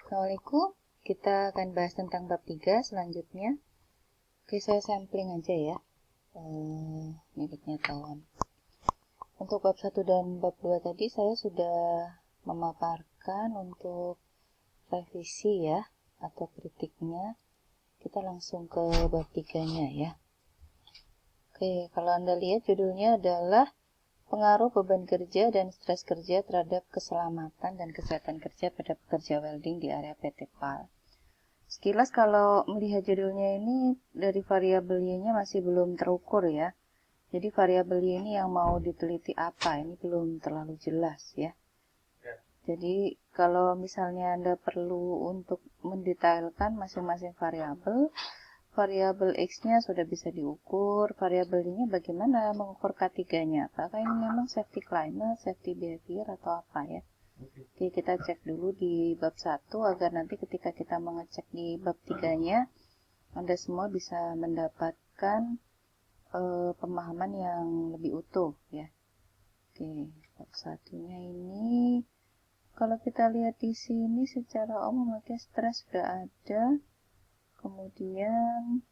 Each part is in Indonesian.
Assalamualaikum, kita akan bahas tentang bab 3 selanjutnya. Oke, saya sampling aja ya, miliknya kawan. Untuk bab 1 dan bab 2 tadi saya sudah memaparkan untuk revisi ya, atau kritiknya. Kita langsung ke bab 3-nya ya. Oke, kalau Anda lihat judulnya adalah pengaruh beban kerja dan stres kerja terhadap keselamatan dan kesehatan kerja pada pekerja welding di area PT PAL. Sekilas kalau melihat judulnya ini dari variabel Y-nya masih belum terukur ya. Jadi variabel Y ini yang mau diteliti apa, ini belum terlalu jelas ya. Jadi kalau misalnya Anda perlu untuk mendetailkan masing-masing variabel, variabel X-nya sudah bisa diukur, variabel Y-nya bagaimana mengukur K3-nya. Apakah ini memang safety climate, safety behavior atau apa ya. Oke, kita cek dulu di bab 1 agar nanti ketika kita mengecek di bab 3-nya, Anda semua bisa mendapatkan pemahaman yang lebih utuh ya. Oke, bab 1-nya ini kalau kita lihat di sini secara umum stres sudah ada. Kemudian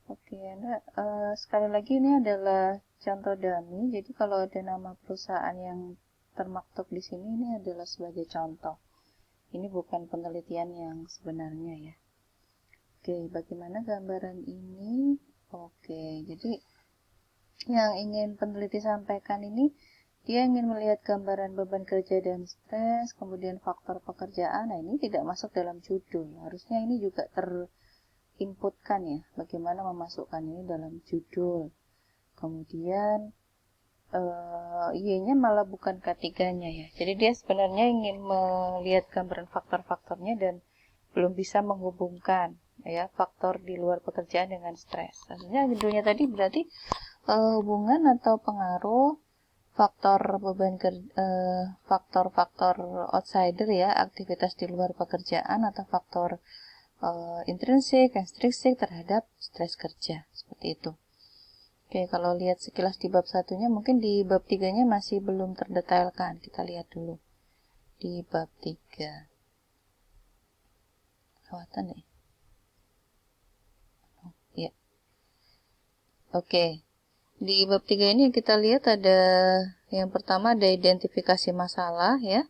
oke, Anda sekali lagi ini adalah contoh dummy. Jadi kalau ada nama perusahaan yang termaktub di sini, ini adalah sebagai contoh. Ini bukan penelitian yang sebenarnya ya. Oke, bagaimana gambaran ini? Oke, jadi yang ingin peneliti sampaikan ini, dia ingin melihat gambaran beban kerja dan stres, kemudian faktor pekerjaan. Nah, ini tidak masuk dalam judul. Harusnya ini juga inputkan ya, bagaimana memasukkan ini dalam judul. Kemudian Y-nya malah bukan K3-nya ya. Jadi dia sebenarnya ingin melihat gambaran faktor-faktornya dan belum bisa menghubungkan ya faktor di luar pekerjaan dengan stres. Artinya judulnya tadi berarti hubungan atau pengaruh faktor beban faktor-faktor outsider ya, aktivitas di luar pekerjaan atau faktor intrinsik, ekstrinsik terhadap stres kerja, seperti itu. Oke, kalau lihat sekilas di bab 1-nya, mungkin di bab 3-nya masih belum terdetailkan. Kita lihat dulu di bab 3. Kelewatan ya? Oh, ya. Oke, di bab 3 ini kita lihat ada yang pertama ada identifikasi masalah ya.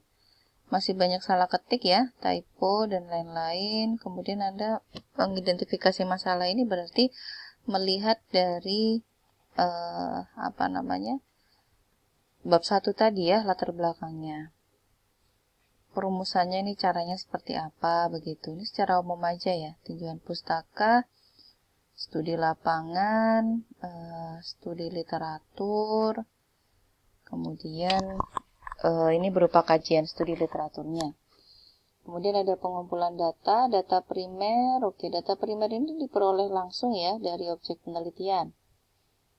Masih banyak salah ketik ya, typo dan lain-lain. Kemudian Anda mengidentifikasi masalah ini berarti melihat dari bab 1 tadi ya, latar belakangnya. Perumusannya ini caranya seperti apa begitu. Ini secara umum aja ya, tujuan pustaka, studi lapangan, studi literatur, kemudian ini berupa kajian studi literaturnya. Kemudian ada pengumpulan data primer. Oke, data primer ini diperoleh langsung ya dari objek penelitian.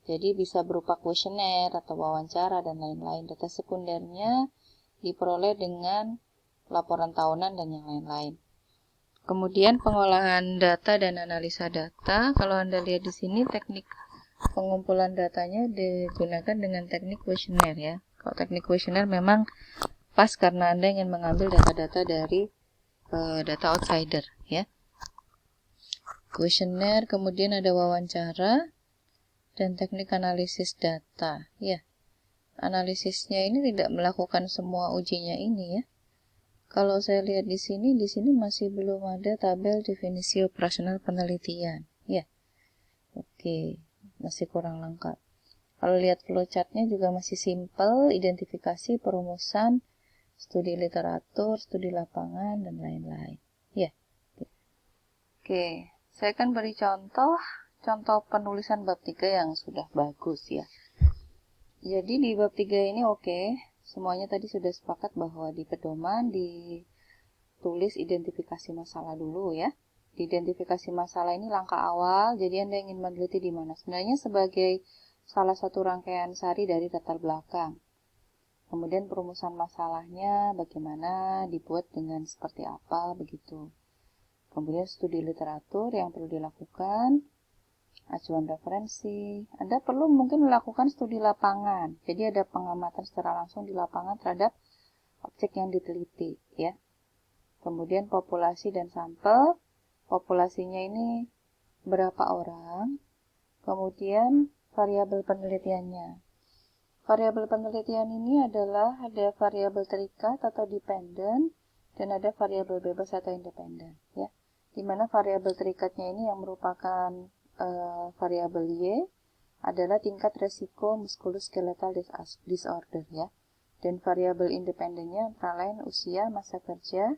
Jadi bisa berupa kuesioner atau wawancara dan lain-lain. Data sekundernya diperoleh dengan laporan tahunan dan yang lain-lain. Kemudian pengolahan data dan analisa data. Kalau Anda lihat di sini teknik pengumpulan datanya digunakan dengan teknik kuesioner ya. Kalau teknik kuesioner memang pas karena Anda ingin mengambil data-data dari data outsider ya. Kuesioner, kemudian ada wawancara dan teknik analisis data ya. Analisisnya ini tidak melakukan semua ujinya ini ya. Kalau saya lihat di sini masih belum ada tabel definisi operasional penelitian ya. Oke, masih kurang lengkap. Kalau lihat flowchartnya juga masih simple, identifikasi, perumusan, studi literatur, studi lapangan, dan lain-lain. Ya. Oke, saya akan beri contoh penulisan bab 3 yang sudah bagus ya. Jadi di bab 3 ini oke, semuanya tadi sudah sepakat bahwa di pedoman ditulis identifikasi masalah dulu ya. Di identifikasi masalah ini langkah awal, jadi Anda ingin meneliti di mana. Sebenarnya sebagai salah satu rangkaian sari dari latar belakang. Kemudian perumusan masalahnya bagaimana, dibuat dengan seperti apa, begitu. Kemudian studi literatur yang perlu dilakukan, acuan referensi. Anda perlu mungkin melakukan studi lapangan. Jadi ada pengamatan secara langsung di lapangan terhadap objek yang diteliti, ya. Kemudian populasi dan sampel. Populasinya ini berapa orang. Kemudian variabel penelitiannya. Variabel penelitian ini adalah ada variabel terikat atau dependent dan ada variabel bebas atau independen, ya. Di mana variabel terikatnya ini yang merupakan variabel Y adalah tingkat resiko muskuloskeletal disorder, ya. Dan variabel independennya antara lain usia, masa kerja,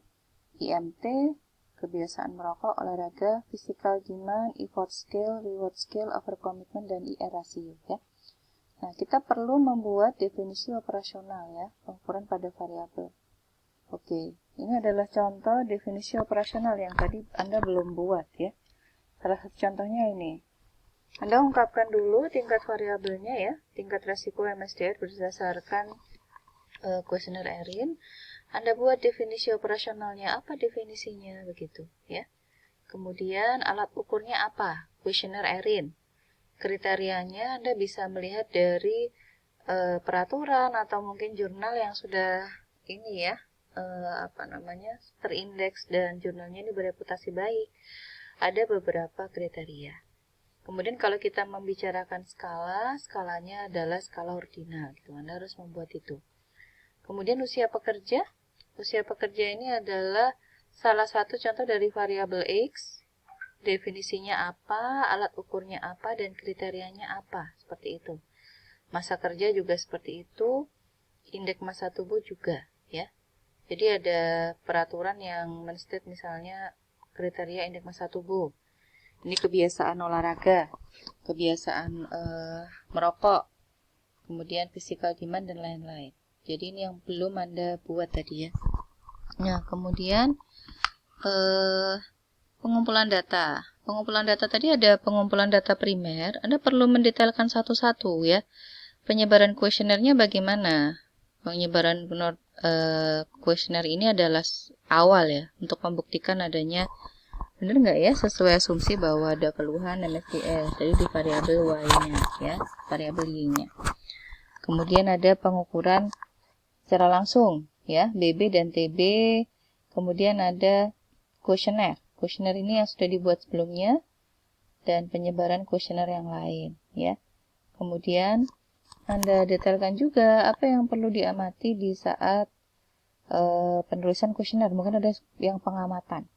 IMT, kebiasaan merokok, olahraga, physical demand, effort scale, reward scale, overcommitment, dan IR ratio, ya. Nah, kita perlu membuat definisi operasional, ya, pengukuran pada variabel. Oke, ini adalah contoh definisi operasional yang tadi Anda belum buat, ya. Salah satu contohnya ini. Anda ungkapkan dulu tingkat variabelnya, ya, tingkat resiko MSDR berdasarkan kuesioner Erin. Anda buat definisi operasionalnya, apa definisinya, begitu, ya. Kemudian alat ukurnya apa? Kuesioner Erin. Kriterianya Anda bisa melihat dari peraturan atau mungkin jurnal yang sudah ini, ya, terindeks dan jurnalnya ini bereputasi baik. Ada beberapa kriteria. Kemudian kalau kita membicarakan skalanya adalah skala ordinal, gitu. Anda harus membuat itu. Kemudian usia pekerja. Usia pekerja ini adalah salah satu contoh dari variabel X. Definisinya apa, alat ukurnya apa, dan kriterianya apa, seperti itu. Masa kerja juga seperti itu, indeks massa tubuh juga, ya. Jadi ada peraturan yang menstate misalnya kriteria indeks massa tubuh. Ini kebiasaan olahraga, kebiasaan merokok, kemudian physical demand dan lain-lain. Jadi ini yang belum Anda buat tadi, ya. Nah, kemudian pengumpulan data. Pengumpulan data tadi ada pengumpulan data primer. Anda perlu mendetailkan satu-satu, ya. Penyebaran kuesionernya bagaimana? Penyebaran kuesioner ini adalah awal, ya, untuk membuktikan adanya, benar nggak, ya, sesuai asumsi bahwa ada keluhan MSDR. Jadi di variabel Y-nya, ya, variabel Y-nya. Kemudian ada pengukuran secara langsung, ya, BB dan TB. Kemudian ada kuesioner. Kuesioner ini yang sudah dibuat sebelumnya dan penyebaran kuesioner yang lain, ya. Kemudian Anda detailkan juga apa yang perlu diamati di saat penulisan kuesioner. Mungkin ada yang pengamatan.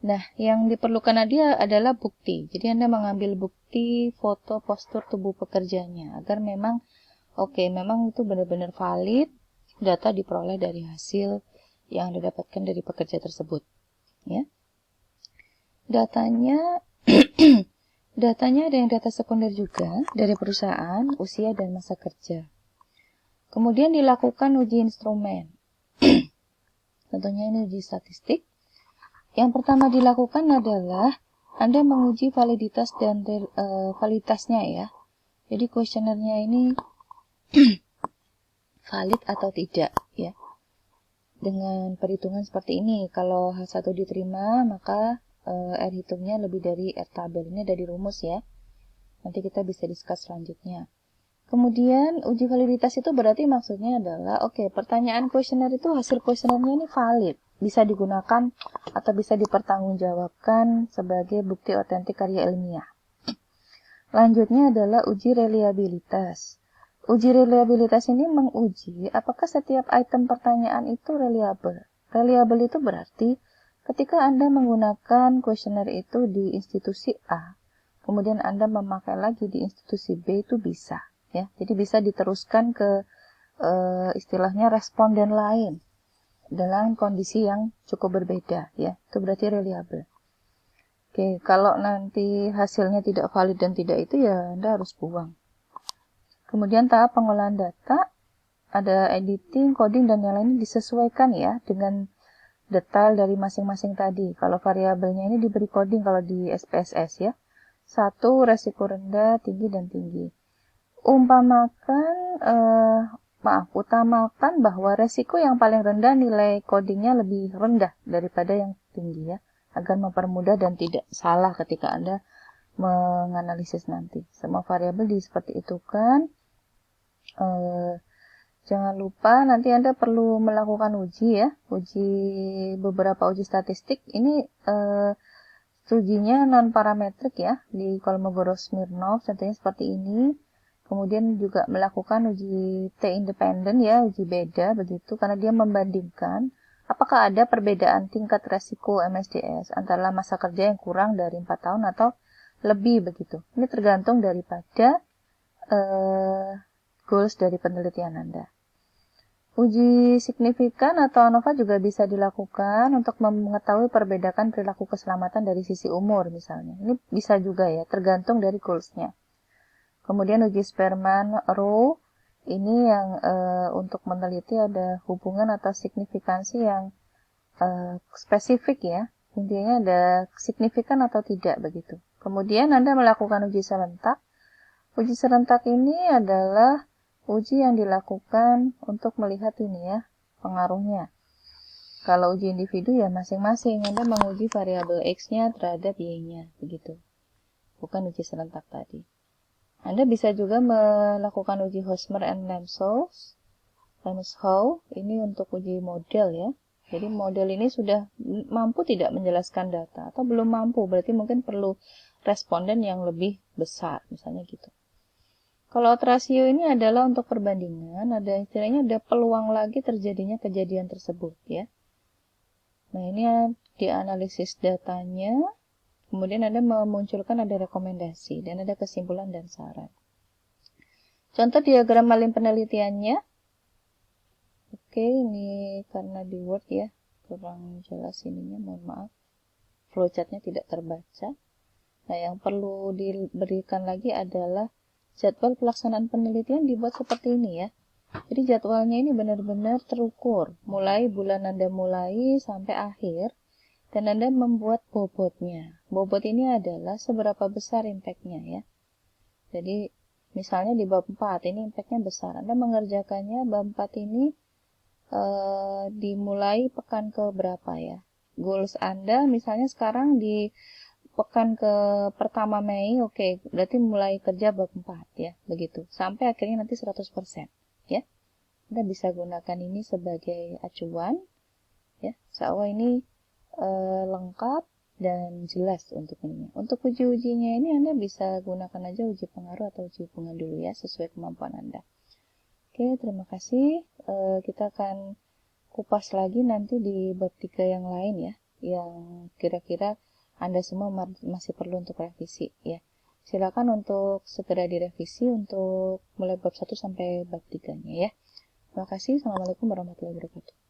Nah, yang diperlukan adalah bukti. Jadi Anda mengambil bukti foto postur tubuh pekerjanya agar memang memang itu benar-benar valid data diperoleh dari hasil yang didapatkan dari pekerja tersebut, ya. Datanya ada yang data sekunder juga dari perusahaan, usia dan masa kerja. Kemudian dilakukan uji instrumen. Tentunya ini uji statistik. Yang pertama dilakukan adalah Anda menguji validitas dan validitasnya, ya. Jadi kuesionernya ini valid atau tidak, ya. Dengan perhitungan seperti ini, kalau H1 diterima, maka R hitungnya lebih dari R tabel. Ini dari rumus, ya. Nanti kita bisa discuss selanjutnya. Kemudian uji validitas itu berarti maksudnya adalah pertanyaan kuesioner itu hasil kuesionernya ini valid, bisa digunakan atau bisa dipertanggungjawabkan sebagai bukti otentik karya ilmiah. Lanjutnya adalah uji reliabilitas. Uji reliabilitas ini menguji apakah setiap item pertanyaan itu reliable. Reliable itu berarti ketika Anda menggunakan kuesioner itu di institusi A, kemudian Anda memakai lagi di institusi B, itu bisa, ya. Jadi bisa diteruskan ke istilahnya responden lain dalam kondisi yang cukup berbeda, ya. Itu berarti reliable. Kalau nanti hasilnya tidak valid dan tidak itu, ya Anda harus buang. Kemudian tahap pengolahan data, ada editing, coding, dan yang lainnya disesuaikan, ya, dengan detail dari masing-masing tadi. Kalau variabelnya ini diberi coding kalau di SPSS, ya. 1, resiko rendah, tinggi, dan tinggi. Utamakan bahwa resiko yang paling rendah nilai codingnya lebih rendah daripada yang tinggi, ya, agar mempermudah dan tidak salah ketika Anda menganalisis nanti. Semua variabel seperti itu kan. Jangan lupa nanti Anda perlu melakukan uji ya, beberapa uji statistik. Ini ujinya non-parametrik ya, di Kolmogorov-Smirnov contohnya seperti ini. Kemudian juga melakukan uji T independen ya, uji beda begitu, karena dia membandingkan apakah ada perbedaan tingkat resiko MSDS antara masa kerja yang kurang dari 4 tahun atau lebih begitu. Ini tergantung daripada goals dari penelitian Anda. Uji signifikan atau ANOVA juga bisa dilakukan untuk mengetahui perbedaan perilaku keselamatan dari sisi umur misalnya. Ini bisa juga ya, tergantung dari goals-nya. Kemudian uji Spearman-Rowe, ini yang untuk meneliti ada hubungan atau signifikansi yang spesifik ya. Intinya ada signifikan atau tidak begitu. Kemudian Anda melakukan uji serentak. Uji serentak ini adalah uji yang dilakukan untuk melihat ini ya, pengaruhnya. Kalau uji individu ya masing-masing, Anda menguji variabel X-nya terhadap Y-nya, begitu. Bukan uji serentak tadi. Anda bisa juga melakukan uji Hosmer and Lemshow, ini untuk uji model ya. Jadi model ini sudah mampu tidak menjelaskan data, atau belum mampu, berarti mungkin perlu responden yang lebih besar, misalnya gitu. Kalau odds ratio ini adalah untuk perbandingan, ada istilahnya ada peluang lagi terjadinya kejadian tersebut ya. Nah ini dianalisis datanya, kemudian Anda memunculkan ada rekomendasi dan ada kesimpulan dan saran. Contoh diagram malin penelitiannya. Oke, ini karena di Word ya, kurang jelas ininya, mohon maaf. Flowchartnya tidak terbaca. Nah yang perlu diberikan lagi adalah jadwal pelaksanaan penelitian dibuat seperti ini ya. Jadi jadwalnya ini benar-benar terukur. Mulai bulan Anda mulai sampai akhir. Dan Anda membuat bobotnya. Bobot ini adalah seberapa besar impact-nya ya. Jadi misalnya di bab 4 ini impact-nya besar. Anda mengerjakannya bab 4 ini dimulai pekan ke berapa ya. Goals Anda misalnya sekarang di pekan ke pertama Mei, oke, berarti mulai kerja bab 4 ya, begitu. Sampai akhirnya nanti 100% ya. Anda bisa gunakan ini sebagai acuan ya. Seolah ini lengkap dan jelas untuk ini. Untuk uji-ujinya ini Anda bisa gunakan aja uji pengaruh atau uji hubungan dulu ya, sesuai kemampuan Anda. Oke, terima kasih. Kita akan kupas lagi nanti di bab 3 yang lain ya, yang kira-kira Anda semua masih perlu untuk revisi ya. Silakan untuk segera direvisi untuk mulai bab 1 sampai bab 3-nya ya. Terima kasih. Assalamualaikum warahmatullahi wabarakatuh.